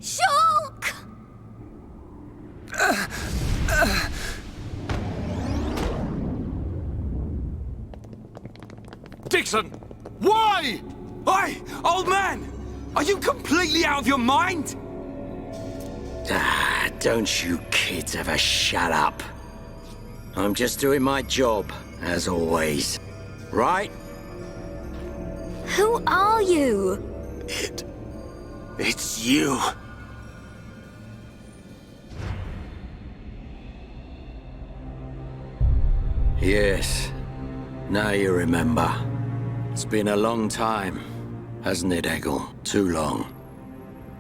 Shulk! Dixon! Why? Oi, old man! Are you completely out of your mind? Don't you kids ever shut up. I'm just doing my job, as always. Right? Who are you? It's you. Yes. Now you remember. It's been a long time, hasn't it, Eggle? Too long.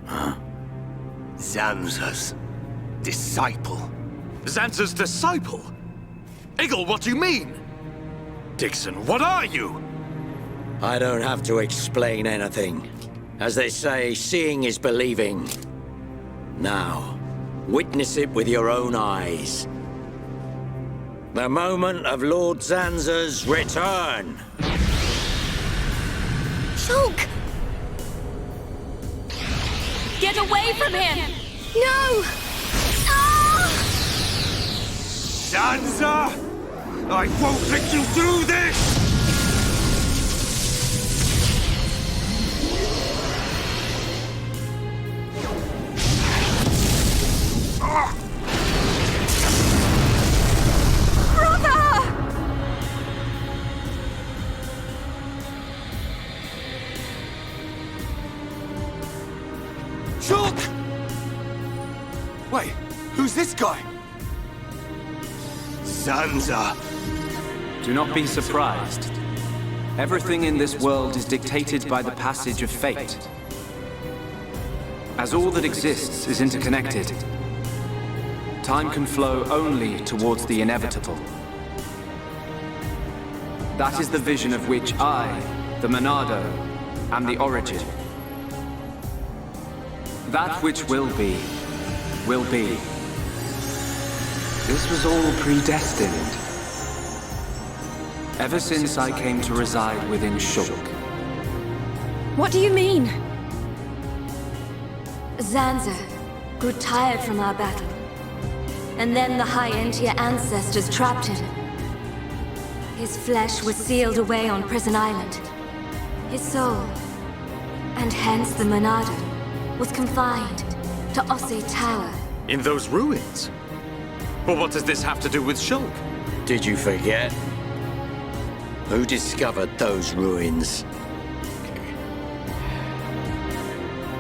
Huh? Zanza's disciple. Zanza's disciple? Eggle, what do you mean? Dixon, what are you? I don't have to explain anything. As they say, seeing is believing. Now, witness it with your own eyes. The moment of Lord Zanza's return. Shulk! Get away from him! No! Ah! Zanza! I won't let you do this! Shulk! Wait, who's this guy? Zanza. Do not be surprised. Everything in this world is dictated by the passage of fate. As all that exists is interconnected, time can flow only towards the inevitable. That is the vision of which I, the Monado, am the origin. That which will be, will be. This was all predestined. Ever since I came to reside within Shulk. What do you mean? Zanza grew tired from our battle. And then the High Entia ancestors trapped him. His flesh was sealed away on Prison Island. His soul, and hence the Monado, was confined to Osse Tower. In those ruins? But what does this have to do with Shulk? Did you forget? Who discovered those ruins?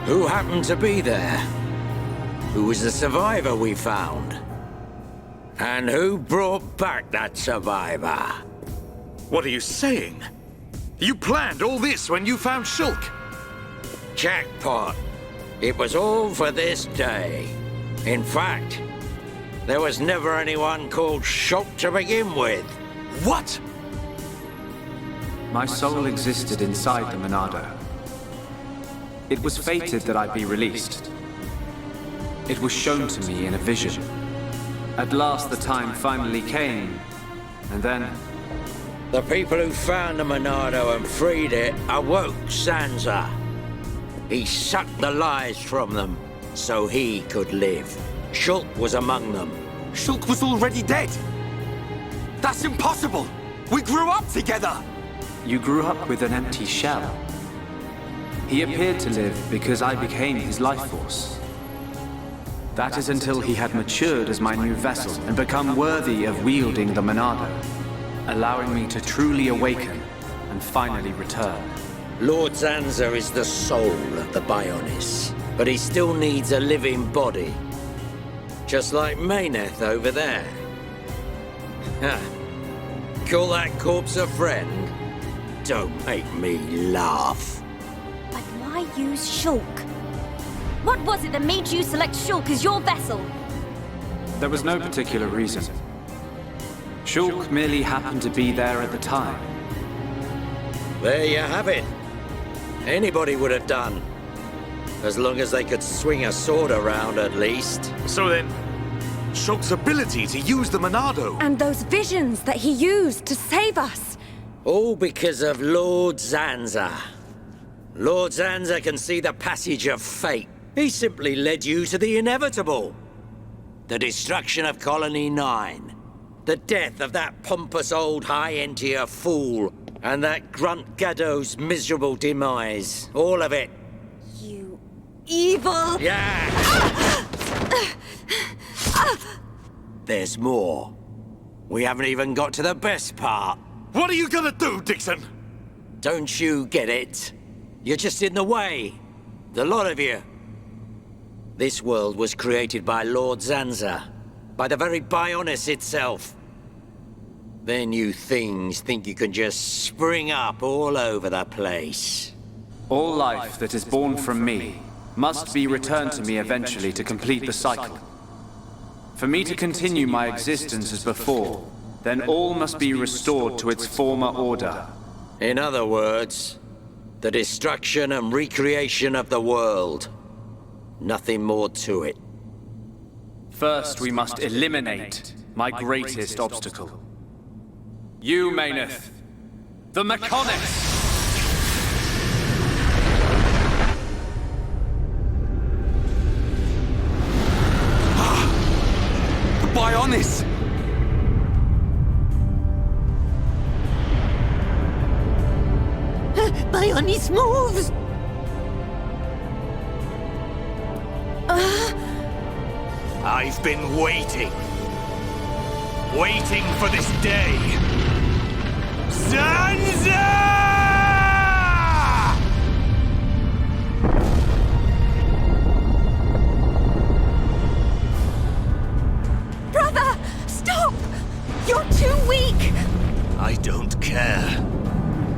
Who happened to be there? Who was the survivor we found? And who brought back that survivor? What are you saying? You planned all this when you found Shulk? Jackpot. It was all for this day. In fact, there was never anyone called Shulk to begin with. What? My soul existed inside the Monado. It was fated that I be released. It was shown to me in a vision. At last the time finally came, and then... The people who found the Monado and freed it awoke Zanza. He sucked the lives from them, so he could live. Shulk was among them. Shulk was already dead! That's impossible! We grew up together! You grew up with an empty shell. He appeared to live because I became his life force. That is until he had matured as my new vessel and become worthy of wielding the Monado, allowing me to truly awaken and finally return. Lord Zanza is the soul of the Bionis, but he still needs a living body. Just like Mayneth over there. Ha! Call that corpse a friend? Don't make me laugh. But why use Shulk? What was it that made you select Shulk as your vessel? There was no particular reason. Shulk merely happened to be there at the time. There you have it. Anybody would have done. As long as they could swing a sword around, at least. So then, Shulk's ability to use the Monado... And those visions that he used to save us. All because of Lord Zanza. Lord Zanza can see the passage of fate He simply led you to the inevitable. The destruction of Colony 9. The death of that pompous old high-entier fool. And that grunt Gaddo's miserable demise. All of it. You evil... Yeah! There's more. We haven't even got to the best part. What are you gonna do, Dixon? Don't you get it? You're just in the way. The lot of you. This world was created by Lord Zanza. By the very Bionis itself. Then you things think you can just spring up all over the place. All life that is born from me must be returned to me eventually to complete the cycle. For me to continue my existence as before, then all must be restored to its former order. In other words, the destruction and recreation of the world. Nothing more to it. First, we must eliminate my greatest obstacle. You, Mayneth. The Mechonis! The Bionis! Bionis moves! I've been waiting. Waiting for this day. Zanza! Brother! Stop! You're too weak! I don't care.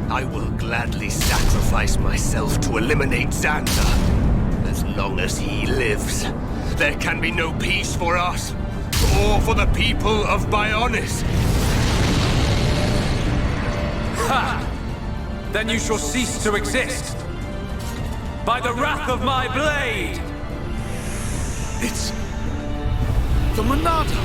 I will gladly sacrifice myself to eliminate Zanza. As long as he lives, there can be no peace for us, or for the people of Bionis. Ha! Then you shall cease to exist. By the wrath of my blade! It's... the Monado!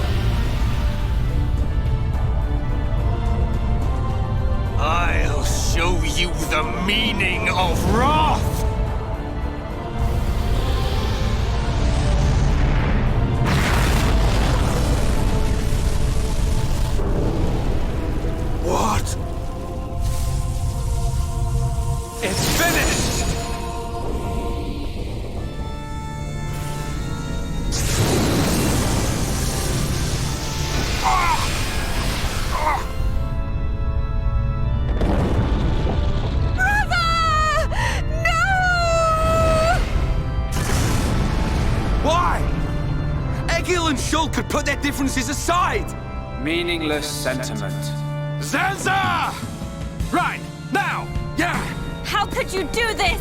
I'll show you the meaning of wrath! What? It's finished! Why? Egil and Shul could put their differences aside! Meaningless sentiment. Zanza! Right, now! Yeah! How could you do this?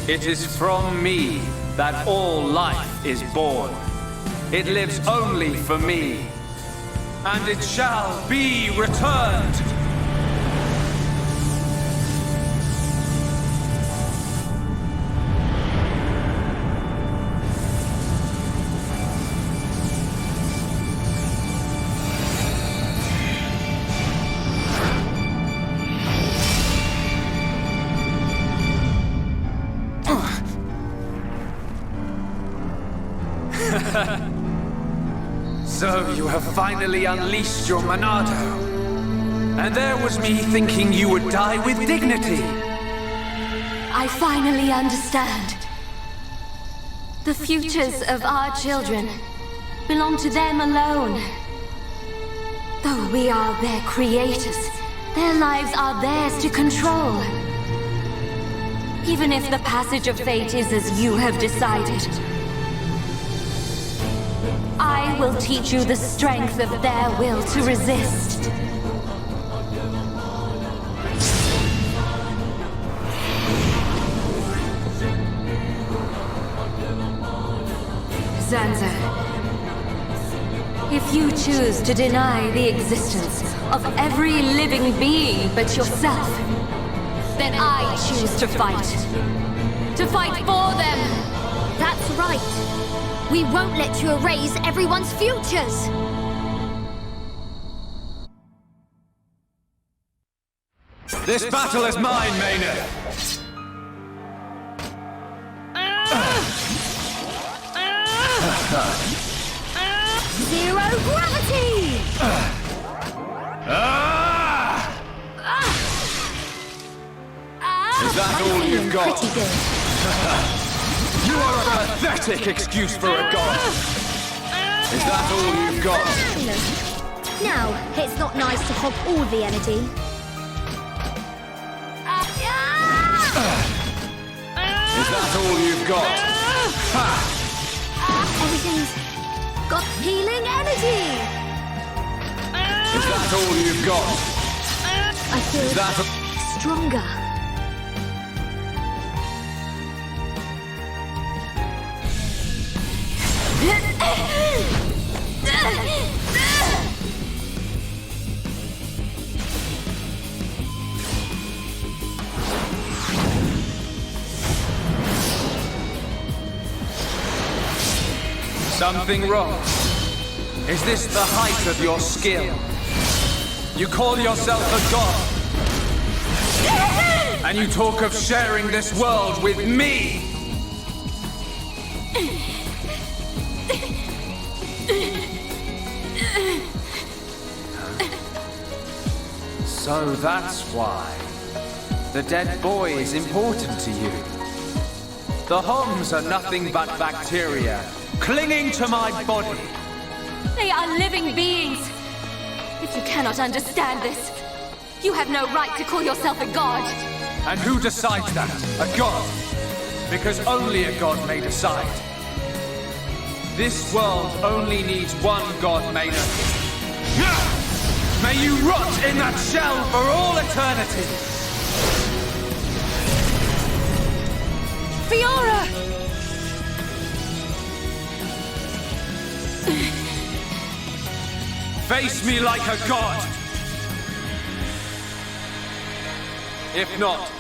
It is from me that all life is born. It lives only for me. And it shall be returned. So you have finally unleashed your Monado. And there was me thinking you would die with dignity. I finally understand. The futures of our children belong to them alone. Though we are their creators, their lives are theirs to control. Even if the passage of fate is as you have decided, I will teach you the strength of their will to resist. Zanza, if you choose to deny the existence of every living being but yourself, then I choose to fight. To fight for them! That's right. We won't let you erase everyone's futures! This battle is mine, Maynard! Zero gravity! Is that all you've got? Pretty good. You are a pathetic excuse for a god! Is that all you've got? Now, it's not nice to hog all the energy. Is that all you've got? Ha! Everything's got healing energy! Is that all you've got? I feel Is that stronger. something wrong? Is this the height of your skill? You call yourself a god? And you talk of sharing this world with me? So that's why. The dead boy is important to you. The Homs are nothing but bacteria, clinging to my body. They are living beings. If you cannot understand this, you have no right to call yourself a god. And who decides that? A god? Because only a god may decide. This world only needs one god, Maynard. May you rot in that shell for all eternity! Fiora! Face me like a god! If not,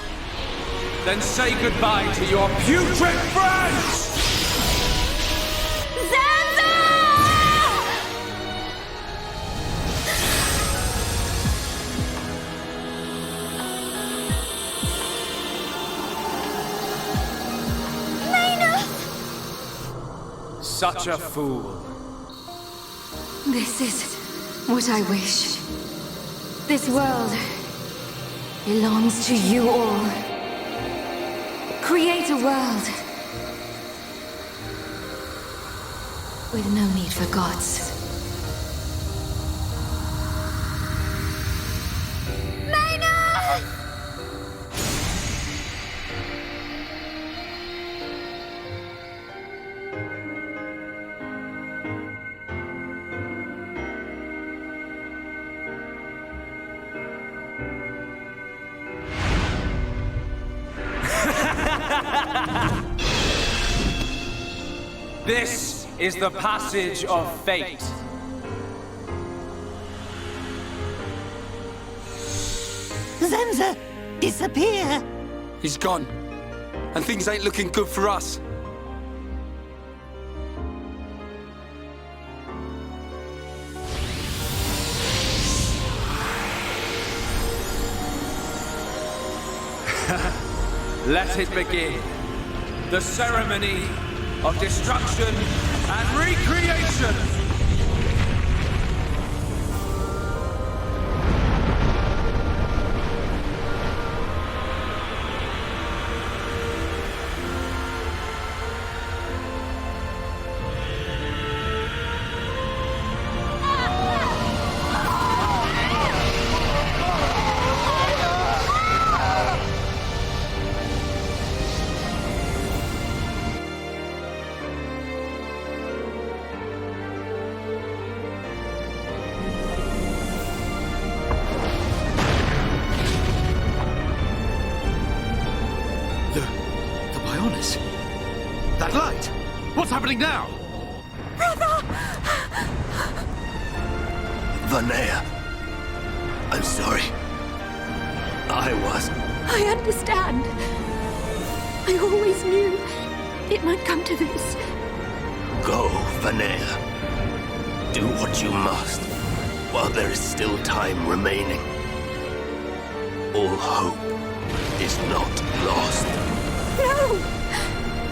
then say goodbye to your putrid friends! Zanza! Such a fool. This is what I wish. This world belongs to you all. Create a world with no need for gods. This is the passage of fate. Zanza, disappear! He's gone. And things ain't looking good for us. Let it begin. The ceremony of destruction and recreation! The Bionis. That light! What's happening now? Vanea. I'm sorry. I understand. I always knew it might come to this. Go, Vanea. Do what you must, while there is still time remaining. all hope is not lost. No!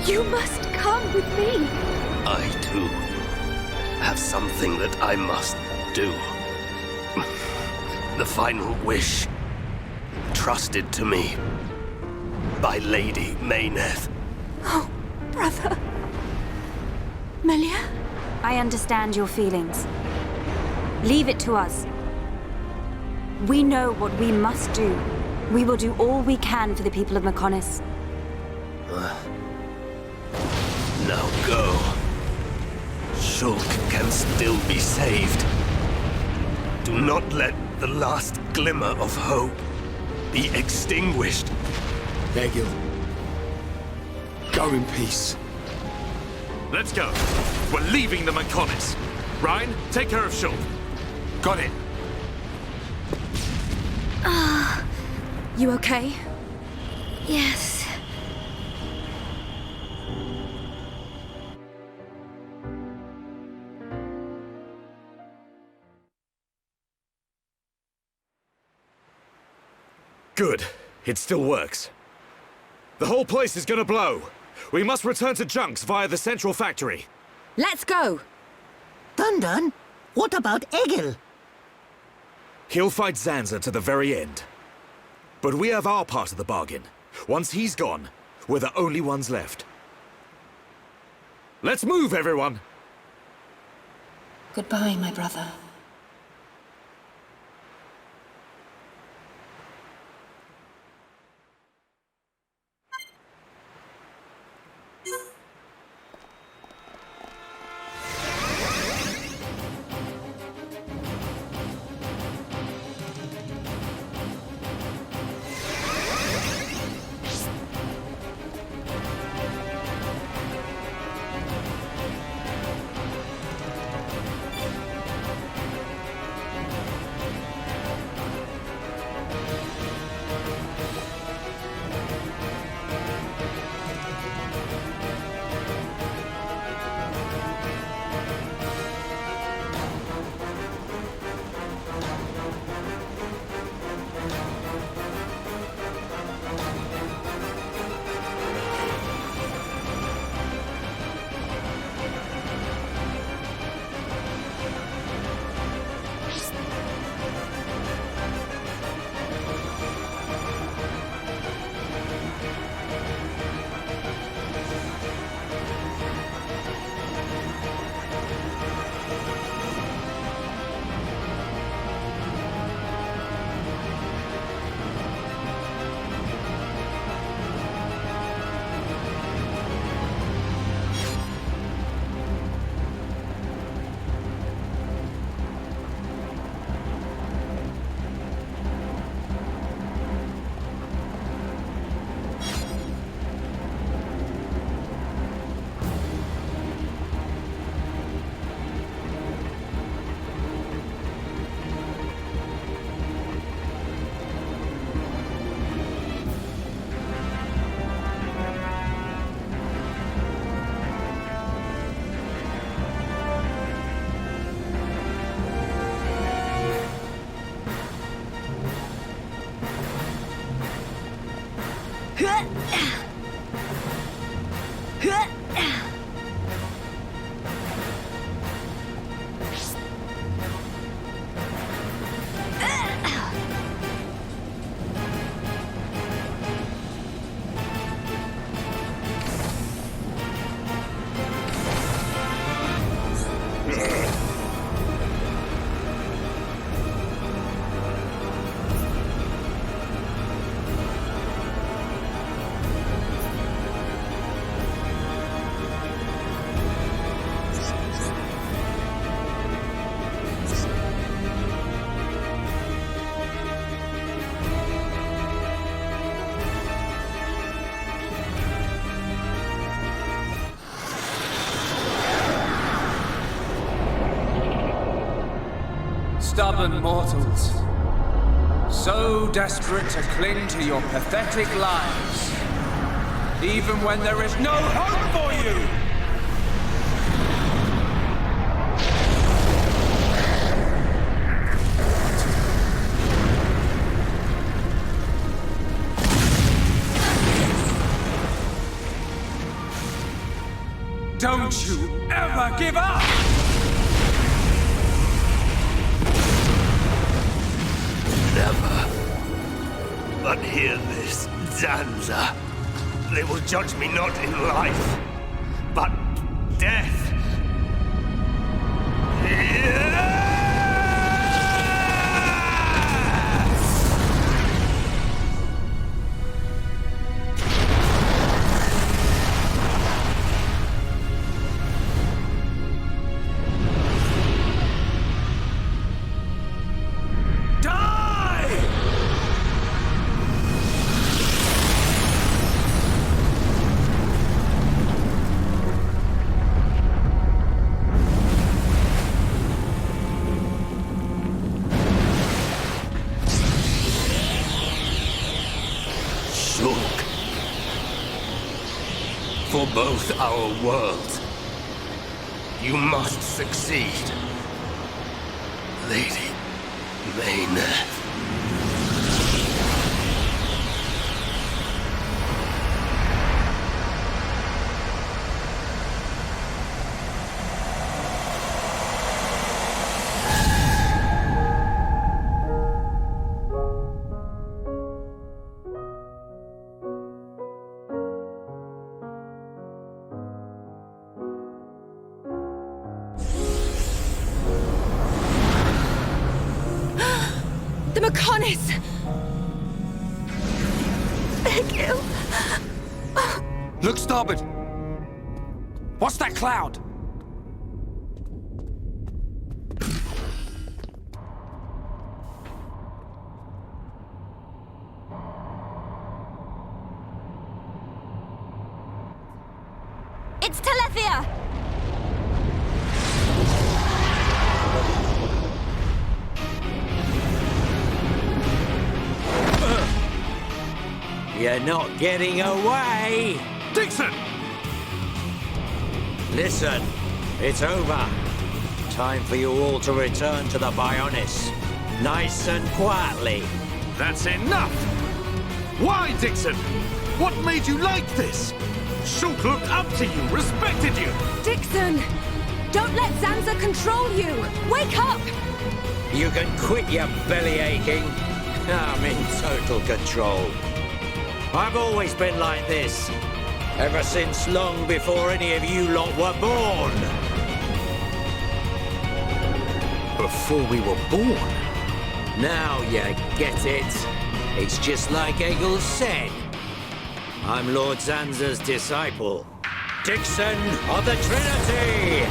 You must come with me. I, too, have something that I must do. The final wish, trusted to me by Lady Mayneth. Oh, brother. Melia? I understand your feelings. Leave it to us. We know what we must do. We will do all we can for the people of Mechonis. Now go. Shulk can still be saved. Do not let the last glimmer of hope be extinguished. Egil. Go in peace. Let's go. We're leaving the Mechonis. Ryan, take care of Shulk. Got it. You okay? Yes. Good. It still works. The whole place is gonna blow. We must return to Junks via the central factory. Let's go! Dun, what about Egil? He'll fight Zanza to the very end. But we have our part of the bargain. Once he's gone, we're the only ones left. Let's move, everyone! Goodbye, my brother. Stubborn mortals, so desperate to cling to your pathetic lives, even when there is no hope for you! Don't you ever give up! Never. But hear this, Zanza. They will judge me not in life, but death. For both our worlds, you must succeed, Lady Mayneth. The Mechonis! Egil! Look starboard! What's that cloud? It's Telethia! You're not getting away! Dixon! Listen, it's over. Time for you all to return to the Bionis. Nice and quietly. That's enough! Why, Dixon? What made you like this? Shulk looked up to you, respected you! Dixon! Don't let Zanza control you! Wake up! You can quit your belly aching. I'm in total control. I've always been like this. Ever since long before any of you lot were born. Before we were born? Now you get it. It's just like Egil said. I'm Lord Zanza's disciple. Dixon of the Trinity!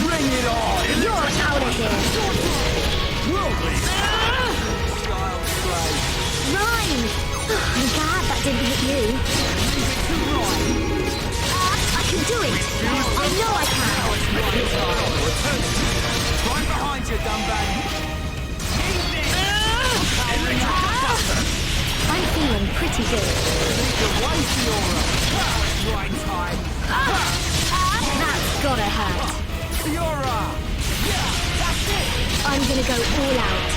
Bring it on! You're out of here! Mine! I'm glad that didn't hit you. I can do it! I know I can! Right behind you, Dumbbag! I'm feeling pretty good. Right time! That's gotta hurt. Fiora! Yeah, that's it! I'm gonna go all out.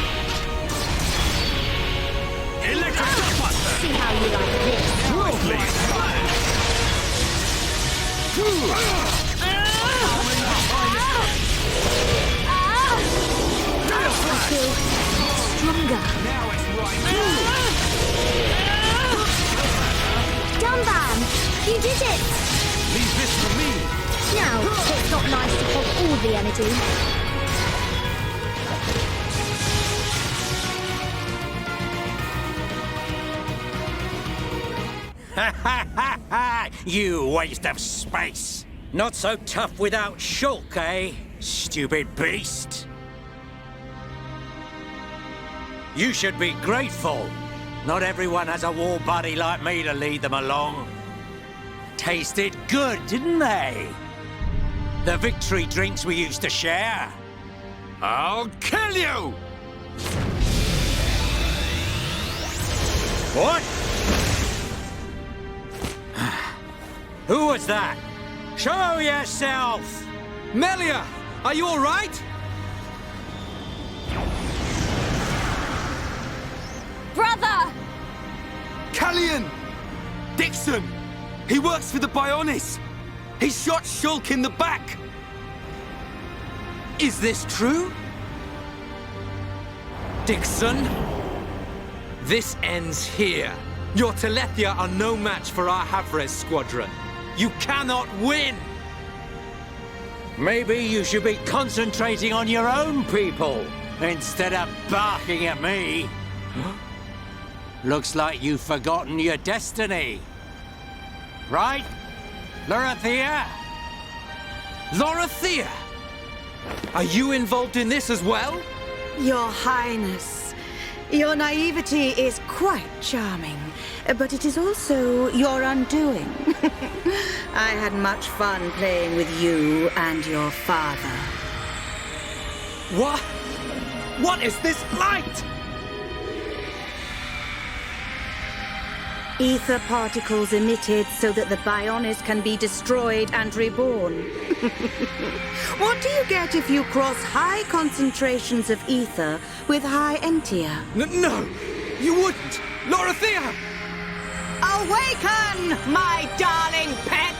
See how you like this. I feel stronger. Now it's right. Dumban, you did it! Leave this for me. Now, it's not nice to hold all the energy. Ha ha ha ha! You waste of space! Not so tough without Shulk, eh? Stupid beast! You should be grateful. Not everyone has a war buddy like me to lead them along. Tasted good, didn't they? The victory drinks we used to share. I'll kill you! What? Who was that? Show yourself! Melia! Are you alright? Brother! Callian! Dixon! He works for the Bionis! He shot Shulk in the back! Is this true? Dixon? This ends here. Your Telethia are no match for our Havres squadron. You cannot win! Maybe you should be concentrating on your own people instead of barking at me. Looks like you've forgotten your destiny. Right? Lorethia? Lorethia! Are you involved in this as well? Your Highness, your naivety is quite charming, but it is also your undoing. I had much fun playing with you and your father. What? What is this light? Ether particles emitted so that the Bionis can be destroyed and reborn. What do you get if you cross high concentrations of ether with high entia? No! You wouldn't! Lorethia! Awaken, my darling pets!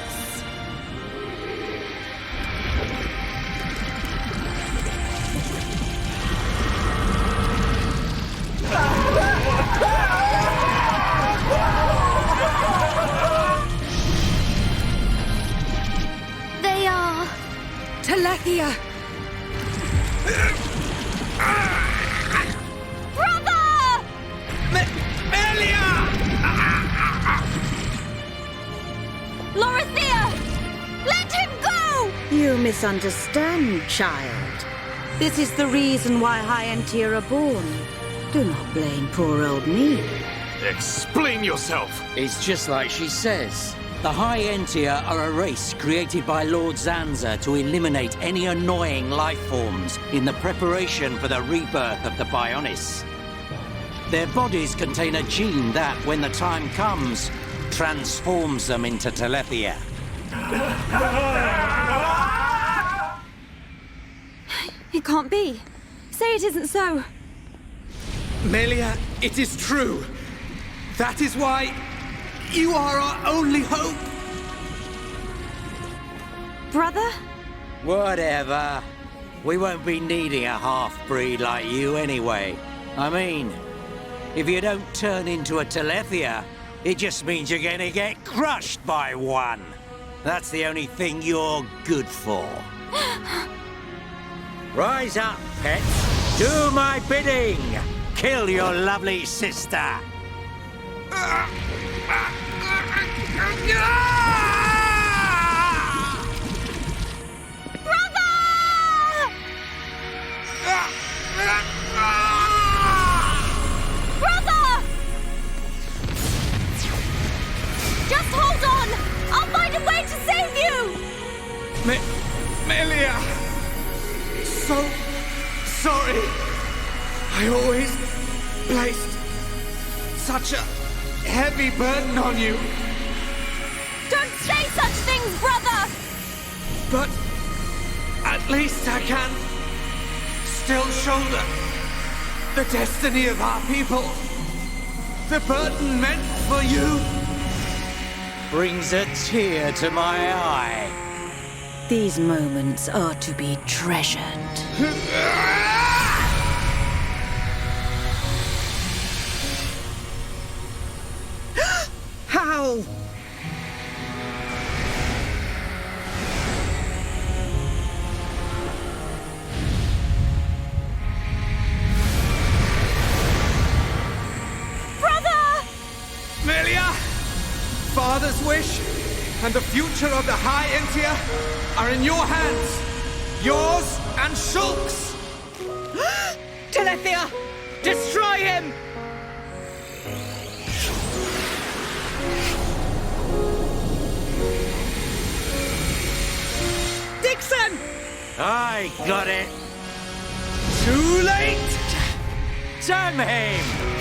They are... Telethia! Brother! Melia! Lorethia! Let him go! You misunderstand, child. This is the reason why high entia are born. Do not blame poor old me. Explain yourself! It's just like she says. The High Entia are a race created by Lord Zanza to eliminate any annoying life forms in the preparation for the rebirth of the Bionis. Their bodies contain a gene that, when the time comes, transforms them into Telethia. It can't be. Say it isn't so. Melia, it is true. That is why you are our only hope. Brother? Whatever. We won't be needing a half-breed like you anyway. I mean, if you don't turn into a Telethia, it just means you're gonna get crushed by one. That's the only thing you're good for. Rise up, pets. Do my bidding. Kill your lovely sister. Just hold on! I'll find a way to save you! Melia! So sorry. I always placed such a heavy burden on you. Don't say such things, brother! But at least I can still shoulder the destiny of our people. The burden meant for you Brings a tear to my eye. These moments are to be treasured. How? Melia! Father's wish and the future of the High Entia are in your hands. Yours and Shulk's. Telethia! Destroy him! Dixon! I got it. Too late! Damn him!